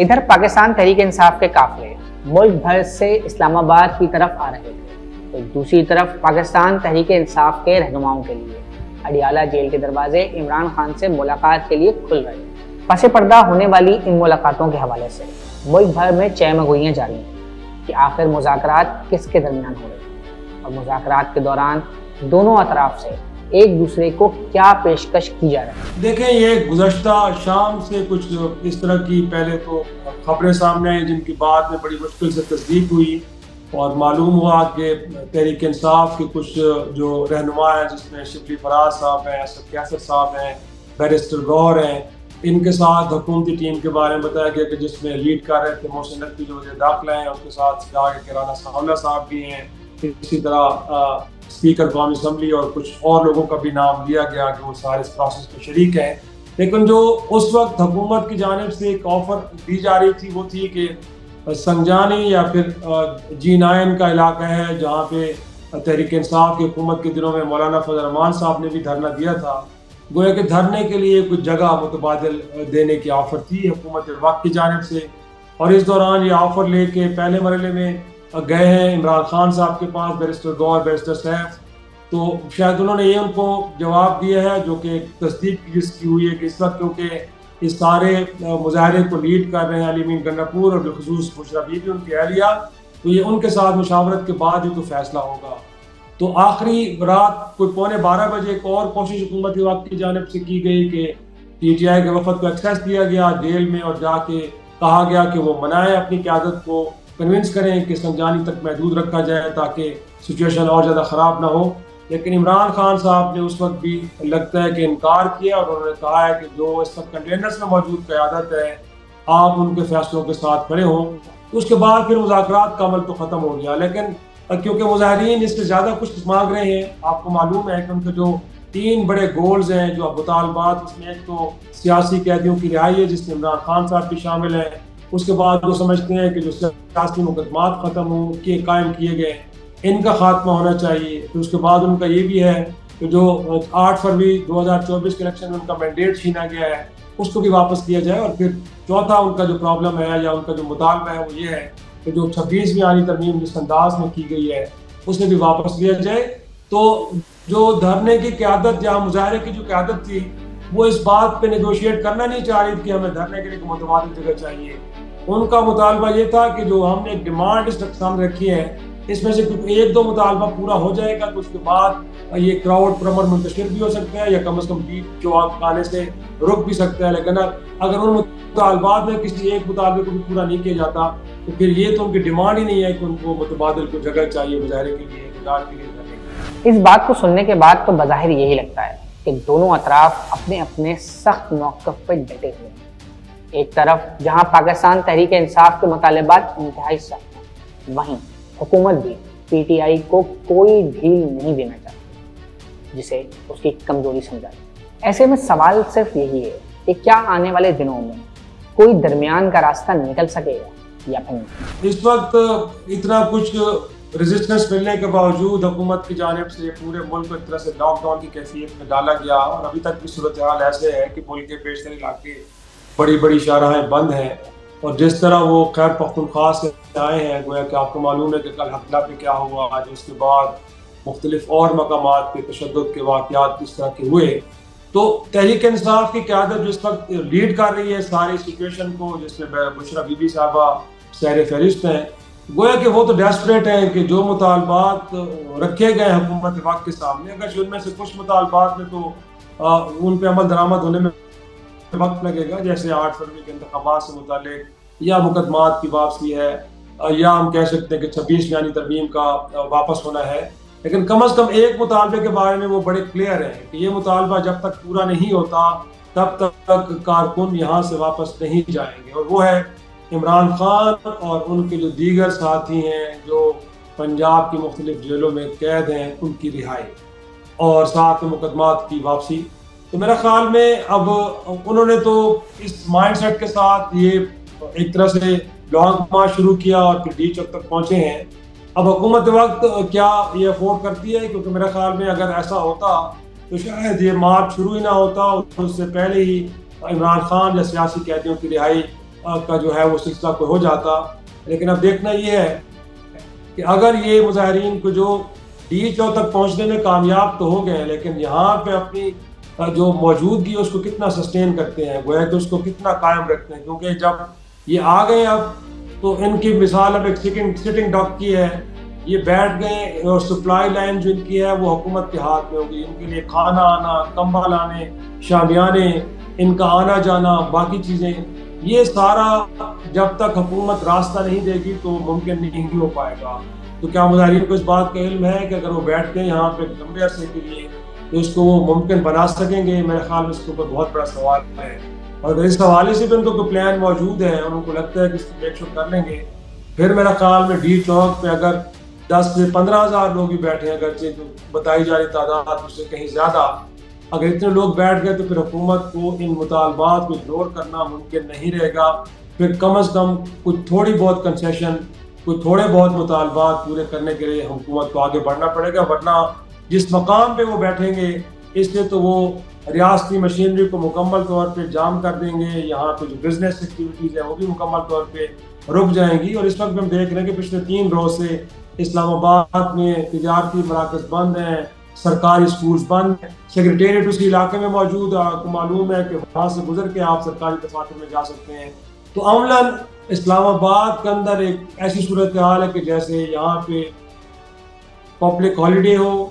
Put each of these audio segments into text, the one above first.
ادھر پاکستان تحریک انصاف کے قافلے ملک بھر سے اسلام آباد کی طرف آ رہے تھے، تو دوسری طرف پاکستان تحریک انصاف کے رہنماؤں کے لیے اڈیالہ جیل کے دروازے عمران خان سے ملاقات کے لیے کھل رہے ہیں۔ پس پردہ ہونے والی ان ملاقاتوں کے حوالے سے ملک بھر میں چہمگوئیاں جاری ہیں کہ آخر مذاکرات کس کے درمیان ہو رہے ہیں اور مذاکرات کے دوران دونوں اطراف سے ایک دوسرے کو کیا پیشکش کی جا رہی ہے۔ دیکھیں، یہ گزشتہ شام سے کچھ اس طرح کی پہلے تو خبریں سامنے آئیں جن کی بعد میں بڑی مشکل سے تصدیق ہوئی اور معلوم ہوا کہ تحریک انصاف کے کچھ جو رہنما ہیں، جس میں شبلی فراز صاحب ہیں، اسد کیسر صاحب ہیں، بیرسٹر گور ہیں، ان کے ساتھ حکومتی ٹیم کے بارے میں بتایا گیا کہ جس میں لیڈ کر رہے تھے محسن نقوی جو وزیر داخلہ ہیں، اس کے ساتھ رانا ثناءاللہ صاحب بھی ہیں، اسی طرح اسپیکر قومی اسمبلی اور کچھ اور لوگوں کا بھی نام لیا گیا کہ وہ سارے اس پروسیس میں شریک ہیں۔ لیکن جو اس وقت حکومت کی جانب سے ایک آفر دی جا رہی تھی وہ تھی کہ سنجانی یا پھر G9 کا علاقہ ہے جہاں پہ تحریک انصاف کی حکومت کے دنوں میں مولانا فضل الرحمان صاحب نے بھی دھرنا دیا تھا، گویا کہ دھرنے کے لیے کچھ جگہ متبادل دینے کی آفر تھی حکومت وقت کی جانب سے، اور اس دوران یہ آفر لے کے پہلے مرحلے میں گئے ہیں عمران خان صاحب کے پاس، بیرسٹر گور، بیرسٹر سیف، تو شاید انہوں نے یہ ان کو جواب دیا ہے جو کہ تصدیق جس کی ہوئی ہے کہ اس وقت کیونکہ اس سارے مظاہرے کو لیڈ کر رہے ہیں علی امین گنڈاپور اور بالخصوص بشرا بی بی ان کی اہلیہ، تو یہ ان کے ساتھ مشاورت کے بعد ہی تو فیصلہ ہوگا۔ تو آخری رات کوئی 11:15 بجے ایک اور کوشش حکومت وقت کی جانب سے کی گئی کہ PTI کے وفد کو ایکسیس دیا گیا جیل میں اور جا کے کہا گیا کہ وہ منائیں، اپنی قیادت کو کنونس کریں کہ سنجانی تک محدود رکھا جائے تاکہ سچویشن اور زیادہ خراب نہ ہو۔ لیکن عمران خان صاحب نے اس وقت بھی لگتا ہے کہ انکار کیا اور انہوں نے کہا ہے کہ جو اس وقت کنٹینرز میں موجود قیادت ہے آپ ان کے فیصلوں کے ساتھ کھڑے ہوں۔ اس کے بعد پھر مذاکرات کا عمل تو ختم ہو گیا، لیکن کیونکہ مظاہرین اس سے زیادہ کچھ مانگ رہے ہیں، آپ کو معلوم ہے کہ ان کے جو 3 بڑے گولز ہیں جو مطالبات، اس میں ایک تو سیاسی قیدیوں کی رہائی ہے جس میں عمران خان صاحب بھی شامل ہیں، اس کے بعد وہ سمجھتے ہیں کہ جو سیاسی مقدمات ختم ہوں کے قائم کیے گئے ان کا خاتمہ ہونا چاہیے، پھر اس کے بعد ان کا یہ بھی ہے کہ جو 8 فروری 2024 کے الیکشن میں ان کا مینڈیٹ چھینا گیا ہے اس کو بھی واپس لیا جائے، اور پھر چوتھا ان کا جو پرابلم ہے یا ان کا جو مطالبہ ہے وہ یہ ہے کہ جو 26ویں آئینی ترمیم جس انداز میں کی گئی ہے اسے بھی واپس لیا جائے۔ تو جو دھرنے کی قیادت یا مظاہرے کی جو قیادت تھی وہ اس بات پہ نیگوشیٹ کرنا نہیں چاہ رہی کہ ہمیں دھرنے کے لیے متبادل جگہ چاہیے، ان کا مطالبہ یہ تھا کہ جو ہم نے ایک ڈیمانڈ اس سامنے رکھی ہے اس میں سے 1-2 مطالبہ پورا ہو جائے گا تو اس کے بعد یہ کراؤڈ پرمر منتشر بھی ہو سکتا ہے یا کم از کم بیٹ جو آپ آنے سے رک بھی سکتا ہے، لیکن اگر ان مطالبات میں کسی ایک مطالبے کو بھی پورا نہیں کیا جاتا تو پھر یہ تو ان کی ڈیمانڈ ہی نہیں ہے کہ ان کو متبادل کو جگہ چاہیے مظاہرے کے لیے، احتجاج کے لیے۔ اس بات کو سننے کے بعد تو بظاہر یہی لگتا ہے کہ دونوں اطراف اپنے اپنے سخت موقف پہ ڈٹے ہوئے ہیں۔ ایک طرف جہاں پاکستان تحریک انصاف کے مطالبات انتہائی سخت ہیں، وہیں حکومت بھی PTI کو کوئی ڈھیل نہیں دینا چاہتی جسے اس کی کمزوری سمجھاتی۔ ایسے میں سوال صرف یہی ہے کہ کیا آنے والے دنوں میں کوئی درمیان کا راستہ نکل سکے گا یا پھر نہیں؟ اس وقت اتنا کچھ ریزسٹنس ملنے کے باوجود حکومت کی جانب سے پورے ملک کو ایک طرح سے لاک ڈاؤن کی کیفیت میں ڈالا گیا اور ابھی تک کی صورتحال ایسے ہے کہ ملک کے بیشتر علاقے بڑی شاہراہیں بند ہیں، اور جس طرح وہ خیر پختونخوا سے آئے ہیں گویا کہ آپ کو معلوم ہے کہ کل حقلہ پہ کیا ہوا، آج اس کے بعد مختلف اور مقامات پہ تشدد کے واقعات اس طرح کے ہوئے، تو تحریک انصاف کی قیادت جو اس وقت لیڈ کر رہی ہے ساری سچویشن کو، جس میں بشرا بی بی صاحبہ سیر فہرست ہیں، گویا کہ وہ تو ڈیسپریٹ ہیں کہ جو مطالبات رکھے گئے حکومت وقت کے سامنے، اگر ان میں سے کچھ مطالبات میں تو ان پہ عمل درآمد ہونے میں وقت لگے گا، جیسے 8 فروری کے انتخابات سے متعلق یا مقدمات کی واپسی ہے یا ہم کہہ سکتے ہیں کہ 26ویں آئینی ترمیم کا واپس ہونا ہے، لیکن کم از کم ایک مطالبے کے بارے میں وہ بڑے کلیئر ہیں کہ یہ مطالبہ جب تک پورا نہیں ہوتا تب تک کارکن یہاں سے واپس نہیں جائیں گے، اور وہ ہے عمران خان اور ان کے جو دیگر ساتھی ہیں جو پنجاب کی مختلف جیلوں میں قید ہیں ان کی رہائی اور ساتھ میں مقدمات کی واپسی۔ تو میرا خیال میں اب انہوں نے تو اس مائنڈ سیٹ کے ساتھ یہ ایک طرح سے لانگ مارچ شروع کیا اور پھر ڈی چوک تک پہنچے ہیں۔ اب حکومت وقت کیا یہ افورڈ کرتی ہے، کیونکہ میرا خیال میں اگر ایسا ہوتا تو شاید یہ مارچ شروع ہی نہ ہوتا اور اس سے پہلے ہی عمران خان یا سیاسی قیدیوں کی رہائی کا جو ہے وہ سلسلہ کوئی ہو جاتا. لیکن اب دیکھنا یہ ہے کہ اگر یہ مظاہرین کو جو DHO تک پہنچنے میں کامیاب تو ہو گئے لیکن یہاں پہ اپنی جو موجودگی ہے اس کو کتنا سسٹین کرتے ہیں, گویا کہ اس کو کتنا قائم رکھتے ہیں, کیونکہ جب یہ آ گئے اب تو ان کی مثال اب ایک سٹنگ ڈاک کی ہے. یہ بیٹھ گئے اور سپلائی لائن جو ان کی ہے وہ حکومت کے ہاتھ میں ہوگی. ان کے لیے کھانا آنا, کمبل آنے, شامیانے, ان کا آنا جانا, باقی چیزیں, یہ سارا جب تک حکومت راستہ نہیں دے گی تو ممکن نہیں ہو پائے گا. تو کیا مظاہرین کو اس بات کا علم ہے کہ اگر وہ بیٹھ گئے یہاں پہ لمبے عرصے کے لیے تو اس کو وہ ممکن بنا سکیں گے؟ میرے خیال میں اس کے اوپر بہت بڑا سوال ہے. اور اگر اس حوالے سے بھی ان کو کوئی پلان موجود ہے اور ان کو لگتا ہے کہ اس کو میک شور کر لیں گے, پھر میرا خیال میں ڈی چوک پہ اگر 10 سے 15 ہزار لوگ بھی بیٹھے ہیں, اگرچہ جو بتائی جا رہی تعداد اس سے کہیں زیادہ, اگر اتنے لوگ بیٹھ گئے تو پھر حکومت کو ان مطالبات کو اگنور کرنا ممکن نہیں رہے گا. پھر کم از کم کچھ تھوڑی بہت کنسیشن, کوئی تھوڑے بہت مطالبات پورے کرنے کے لیے حکومت کو آگے بڑھنا پڑے گا. ورنہ جس مقام پہ وہ بیٹھیں گے اس سے تو وہ ریاستی مشینری کو مکمل طور پہ جام کر دیں گے. یہاں پہ جو بزنس ایکٹیویٹیز ہیں وہ بھی مکمل طور پہ رک جائیں گی. اور اس وقت ہم دیکھ رہے ہیں کہ پچھلے 3 روز سے اسلام آباد میں تجارتی مراکز بند ہیں, سرکاری اسکولز بند ہیں. سیکریٹریٹ اسی علاقے میں موجود ہے, آپ کو معلوم ہے کہ وہاں سے گزر کے آپ سرکاری دفاتر میں جا سکتے ہیں. تو عملاً اسلام آباد کے اندر ایک ایسی صورتحال ہے کہ جیسے یہاں پہ پبلک ہالیڈے ہو,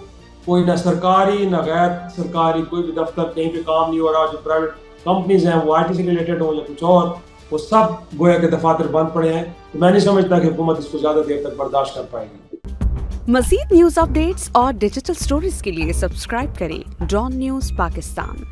کوئی نہ سرکاری نہ غیر سرکاری کوئی بھی دفتر کہیں پہ کام نہیں ہو رہا. جو پرائیویٹ کمپنیز ہیں وہ IT سے ریلیٹڈ ہوں یا کچھ اور, وہ سب گویا کے دفاتر بند پڑے ہیں. تو میں نہیں سمجھتا کہ حکومت اس کو زیادہ دیر تک برداشت کر پائے گی. مزید نیوز اپ ڈیٹس اور ڈیجیٹل سٹوریز کے لیے سبسکرائب کریں ڈان نیوز پاکستان.